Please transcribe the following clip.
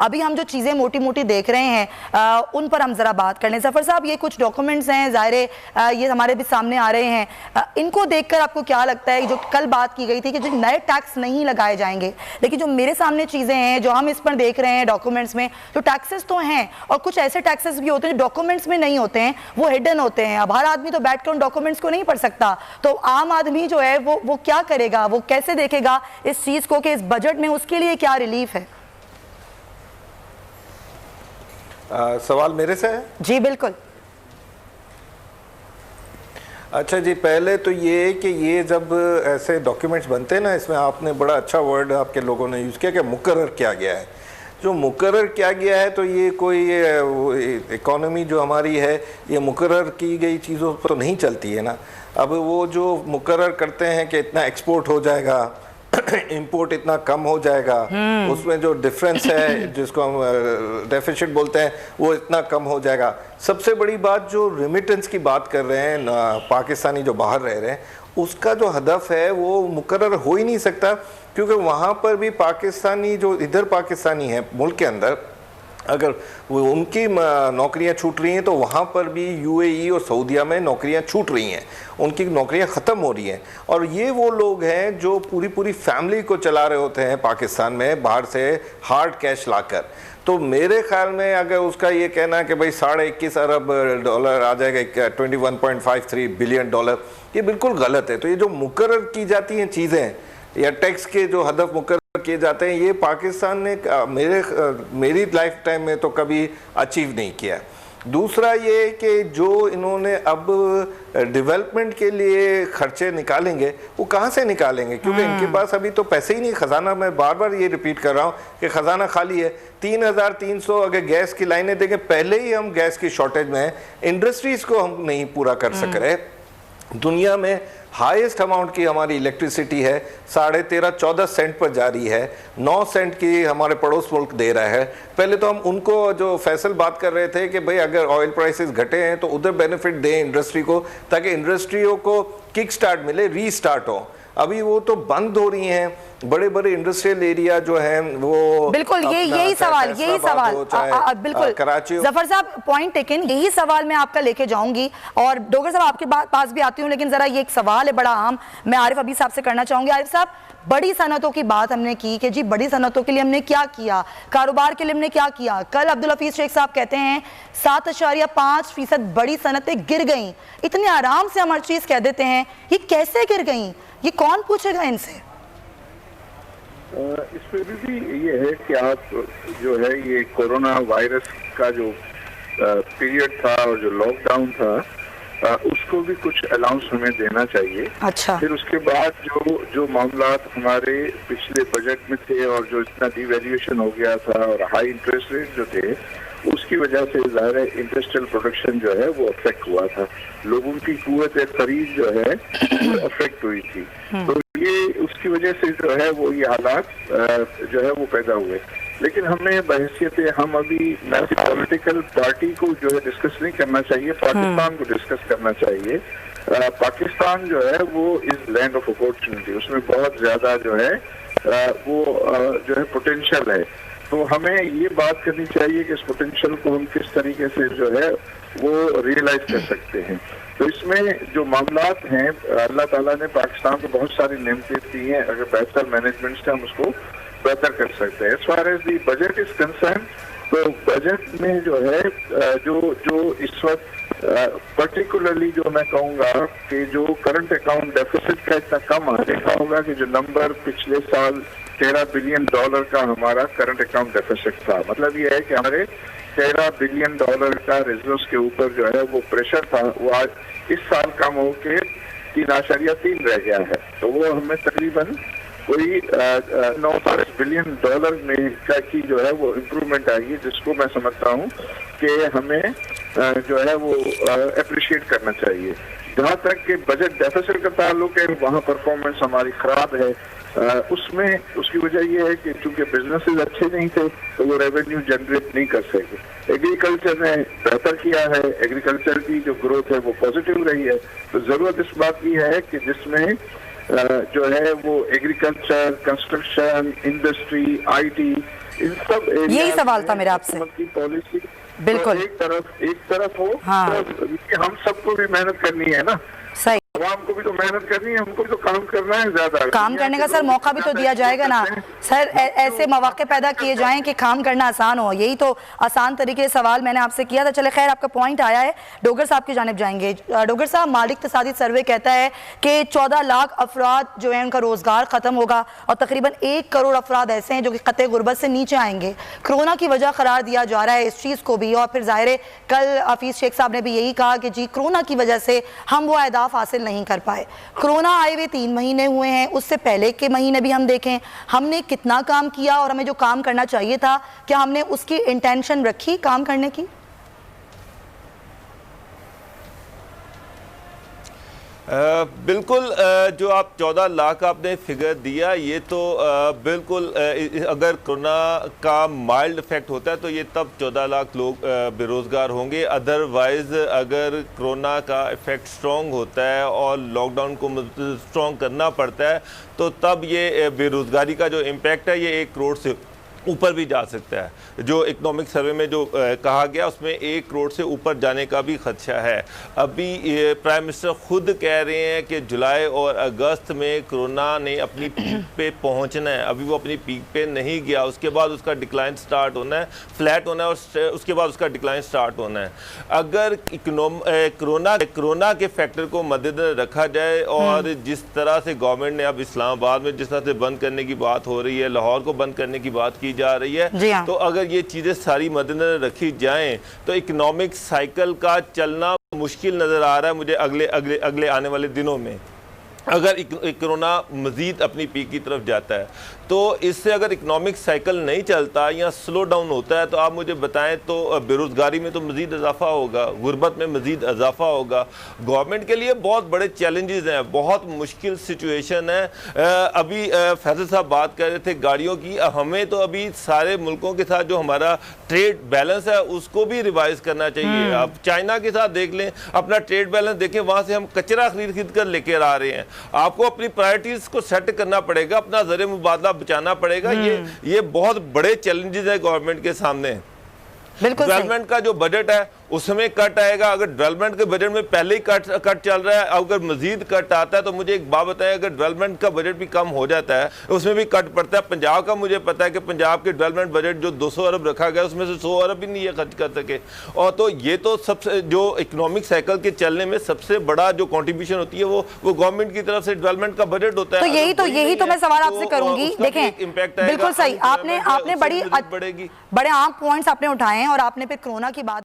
अभी हम जो चीज़ें मोटी मोटी देख रहे हैं उन पर हम ज़रा बात कर लें। ज़फ़र साहब, ये कुछ डॉक्यूमेंट्स हैं, ज़ाहिर ये हमारे भी सामने आ रहे हैं, इनको देखकर आपको क्या लगता है? जो कल बात की गई थी कि जो नए टैक्स नहीं लगाए जाएंगे, लेकिन जो मेरे सामने चीज़ें हैं, जो हम इस पर देख रहे हैं डॉक्यूमेंट्स में, तो टैक्सेस तो हैं और कुछ ऐसे टैक्सेस भी होते हैं जो डॉक्यूमेंट्स में नहीं होते हैं, वो हिडन होते हैं। अब हर आदमी तो बैठकर उन डॉक्यूमेंट्स को नहीं पढ़ सकता, तो आम आदमी जो है वो क्या करेगा, वो कैसे देखेगा इस चीज़ को कि इस बजट में उसके लिए क्या रिलीफ है? सवाल मेरे से है? जी बिल्कुल। अच्छा जी, पहले तो ये कि ये जब ऐसे डॉक्यूमेंट्स बनते हैं ना, इसमें आपने बड़ा अच्छा वर्ड आपके लोगों ने यूज़ किया कि मुकर्रर किया गया है। जो मुकर्रर किया गया है, तो ये कोई इकोनॉमी जो हमारी है ये मुकर्रर की गई चीज़ों पर तो नहीं चलती है ना। अब वो जो मुकर्रर करते हैं कि इतना एक्सपोर्ट हो जाएगा, इंपोर्ट इतना कम हो जाएगा, उसमें जो डिफरेंस है जिसको हम डेफिसिट बोलते हैं वो इतना कम हो जाएगा। सबसे बड़ी बात जो रिमिटेंस की बात कर रहे हैं पाकिस्तानी जो बाहर रह रहे हैं, उसका जो हदफ है वो मुकर्रर हो ही नहीं सकता, क्योंकि वहाँ पर भी पाकिस्तानी जो इधर पाकिस्तानी है मुल्क के अंदर, अगर वो उनकी नौकरियां छूट रही हैं तो वहाँ पर भी यूएई और सऊदीया में नौकरियां छूट रही हैं, उनकी नौकरियां ख़त्म हो रही हैं। और ये वो लोग हैं जो पूरी पूरी फैमिली को चला रहे होते हैं पाकिस्तान में बाहर से हार्ड कैश लाकर। तो मेरे ख्याल में अगर उसका ये कहना है कि भाई $21.5 अरब आ जाएगा, $21.53 बिलियन, ये बिल्कुल गलत है। तो ये जो मुकर्रर की जाती हैं चीज़ें या टैक्स के जो हदफ मुकर्रर किए जाते हैं, ये पाकिस्तान ने मेरी लाइफ टाइम में तो कभी अचीव नहीं किया। दूसरा ये कि जो इन्होंने अब डेवलपमेंट के लिए खर्चे निकालेंगे, वो कहाँ से निकालेंगे? क्योंकि इनके पास अभी तो पैसे ही नहीं। खजाना, मैं बार बार ये रिपीट कर रहा हूँ कि खजाना खाली है। 3300 अगर गैस की लाइनें देखें, पहले ही हम गैस की शॉर्टेज में हैं, इंडस्ट्रीज को हम नहीं पूरा कर सक रहे। दुनिया में हाईएस्ट अमाउंट की हमारी इलेक्ट्रिसिटी है, 13.5-14 सेंट पर जारी है, 9 सेंट की हमारे पड़ोस मुल्क दे रहा है। पहले तो हम उनको जो फैसल बात कर रहे थे कि भाई अगर ऑयल प्राइसेस घटे हैं तो उधर बेनिफिट दें इंडस्ट्री को, ताकि इंडस्ट्रियों को किक स्टार्ट मिले, रीस्टार्ट हो। अभी वो तो बंद हो रही हैं, बड़े बड़े इंडस्ट्रियल एरिया जो हैं वो बिल्कुल। यही सवाल बिल्कुल कराची। जफर साहब, पॉइंट टेकन, यही सवाल मैं आपका लेके जाऊंगी और डोगर साहब आपके पास भी आती हूँ, लेकिन जरा ये एक सवाल है बड़ा आम, मैं आरिफ अभी साहब से करना चाहूंगी। आरिफ साहब, बड़ी सनतों की बात हमने की कि जी बड़ी सनतों के लिए हमने क्या किया, कारोबार के लिए हमने क्या किया। कल अब्दुल हफीज शेख साहब कहते हैं 7.5% बड़ी सनतें गिर गई। इतने आराम से हम हर चीज कह देते हैं, ये कैसे गिर गई? ये कौन पूछेगा इनसे? इसमें भी ये है कि आप जो है ये कोरोना वायरस का जो पीरियड था और जो लॉकडाउन था, उसको भी कुछ अलाउंस हमें देना चाहिए। अच्छा। फिर उसके बाद जो मामलात हमारे पिछले बजट में थे और जो इतना डिवैल्यूएशन हो गया था और हाई इंटरेस्ट रेट जो थे, उसकी वजह से ज़ाहिर है इंडस्ट्रियल प्रोडक्शन जो है वो अफेक्ट हुआ था, लोगों की कुव्वत खरीद जो है वो अफेक्ट हुई थी। तो ये उसकी वजह से जो है वो ये हालात जो है वो पैदा हुए। लेकिन हमें बहैसियत हम अभी पॉलिटिकल पार्टी को जो है डिस्कस नहीं करना चाहिए, पाकिस्तान को डिस्कस करना चाहिए। पाकिस्तान जो है वो इज लैंड ऑफ अपॉर्चुनिटी, उसमें बहुत ज्यादा जो है वो जो है पोटेंशियल है। तो हमें ये बात करनी चाहिए कि इस पोटेंशियल को हम किस तरीके से जो है वो रियलाइज कर सकते हैं। तो इसमें जो मामलात हैं, अल्लाह ताला ने पाकिस्तान को बहुत सारी नेमतें दी हैं, अगर बेहतर मैनेजमेंट से हम उसको बेहतर कर सकते हैं। As far as the budget is concern, तो बजट में जो है जो इस वक्त पर्टिकुलरली जो मैं कहूँगा कि जो करंट अकाउंट डेफिसिट का इतना कम आ, देखा होगा कि जो नंबर पिछले साल $13 बिलियन का हमारा करंट अकाउंट डेफिसिट था, मतलब ये है कि हमारे $13 बिलियन का रिजर्व्स के ऊपर जो है वो प्रेशर था, वो आज इस साल कम होके 3.3 रह गया है। तो वो हमें तकरीबन कोई $9 बिलियन में की जो है वो इम्प्रूवमेंट आएगी, जिसको मैं समझता हूँ कि हमें जो है वो अप्रिशिएट करना चाहिए। जहाँ तक कि बजट डेफिसिट का ताल्लुक है, वहाँ परफॉर्मेंस हमारी खराब है। उसमें उसकी वजह यह है कि चूंकि बिजनेसेस अच्छे नहीं थे तो वो रेवेन्यू जनरेट नहीं कर सके। एग्रीकल्चर ने बेहतर किया है, एग्रीकल्चर की जो ग्रोथ है वो पॉजिटिव रही है। तो जरूरत इस बात की है कि जिसमें जो है वो एग्रीकल्चर, कंस्ट्रक्शन, इंडस्ट्री, IT इन सब यही सवाल था मेरा आपसे। की पॉलिसी बिल्कुल। तो एक तरफ हो, हाँ। तो हम सबको भी मेहनत करनी है ना, सही। आवाम को भी तो मेहनत करनी है, हमको भी तो काम करना है ज्यादा। काम करने का सर मौका भी तो दिया जाएगा ना सर, ऐसे मौके पैदा किए जाएं कि काम करना आसान हो, यही तो आसान तरीके से सवाल मैंने आपसे किया था। चले खैर, आपका पॉइंट आया है, डोगर साहब की जानिब जाएंगे। डोगर साहब, मालिक इक़्तिसादी सर्वे कहता है कि 14 लाख अफराद जो है उनका रोजगार खत्म होगा और तकरीबन 1 करोड़ अफराद ऐसे हैं जो कि ख़तरे गुर्बत से नीचे आएंगे। कोरोना की वजह करार दिया जा रहा है इस चीज़ को भी, और फिर ज़ाहिर है कल हफीज़ शेख साहब ने भी यही कहा कि जी कोरोना की वजह से हम वो अहदाफ हासिल नहीं कर पाए। कोरोना आए हुए 3 महीने हुए हैं, उससे पहले के महीने भी हम देखें हमने कितना काम किया और हमें जो काम करना चाहिए था क्या हमने उसकी इंटेंशन रखी काम करने की? बिल्कुल, जो आप 14 लाख आपने फिगर दिया, ये तो बिल्कुल अगर कोरोना का माइल्ड इफेक्ट होता है तो ये तब 14 लाख लोग बेरोज़गार होंगे। अदरवाइज़ अगर कोरोना का इफेक्ट स्ट्रॉन्ग होता है और लॉकडाउन को स्ट्रॉन्ग करना पड़ता है तो तब ये बेरोज़गारी का जो इम्पैक्ट है ये 1 करोड़ से ऊपर भी जा सकता है। जो इकोनॉमिक सर्वे में जो कहा गया उसमें 1 करोड़ से ऊपर जाने का भी खदशा है। अभी प्राइम मिनिस्टर खुद कह रहे हैं कि जुलाई और अगस्त में कोरोना ने अपनी पीक पे पहुंचना है, अभी वो अपनी पीक पे नहीं गया, उसके बाद उसका डिक्लाइन स्टार्ट होना है, फ्लैट होना है और उसके बाद उसका डिक्लाइन स्टार्ट होना है। अगर कोरोना के फैक्टर को मद्देनजर रखा जाए और जिस तरह से गवर्नमेंट ने अब इस्लामाबाद में जिस तरह से बंद करने की बात हो रही है, लाहौर को बंद करने की बात की जा रही है, हाँ। तो अगर ये चीजें सारी मद्देनजर रखी जाएं तो इकोनॉमिक साइकिल का चलना मुश्किल नजर आ रहा है मुझे अगले आने वाले दिनों में। अगर कोरोना मजीद अपनी पीक की तरफ जाता है तो इससे अगर इकोनॉमिक साइकिल नहीं चलता या स्लो डाउन होता है तो आप मुझे बताएं तो बेरोज़गारी में तो मजीद इजाफा होगा, गुर्बत में मजीद इजाफा होगा। गवर्नमेंट के लिए बहुत बड़े चैलेंजेस हैं, बहुत मुश्किल सिचुएशन है। अभी फैसल साहब बात कर रहे थे गाड़ियों की, हमें तो अभी सारे मुल्कों के साथ जो हमारा ट्रेड बैलेंस है उसको भी रिवाइज करना चाहिए। आप चाइना के साथ देख लें, अपना ट्रेड बैलेंस देखें, वहाँ से हम कचरा खरीद कर लेकर आ रहे हैं। आपको अपनी प्रायोरिटीज को सेट करना पड़ेगा, अपना ज़रिए मुबादला बचाना पड़ेगा। ये बहुत बड़े चैलेंजेस है गवर्नमेंट के सामने। डेवलपमेंट का जो बजट है उसमें कट आएगा। अगर डेवलपमेंट के बजट में पहले ही कट चल रहा है, अगर मजीद कट आता है तो मुझे एक बात बताएं, अगर डेवलपमेंट का बजट भी कम हो जाता है उसमें भी कट पड़ता है। पंजाब का मुझे पता है कि पंजाब के डेवलपमेंट बजट जो 200 अरब रखा गया उसमें से 100 अरब भी नहीं है खर्च कर सके। और तो ये तो सबसे जो इकोनॉमिक साइकिल के चलने में सबसे बड़ा जो कॉन्ट्रीब्यूशन होती है वो गवर्नमेंट की तरफ से डेवलपमेंट का बजट होता है। यही तो मैं सवाल आपसे करूंगी। देखें, बिल्कुल सही, आपने बड़े आम पॉइंट्स आपने उठाए हैं और आपने फिर कोरोना की बात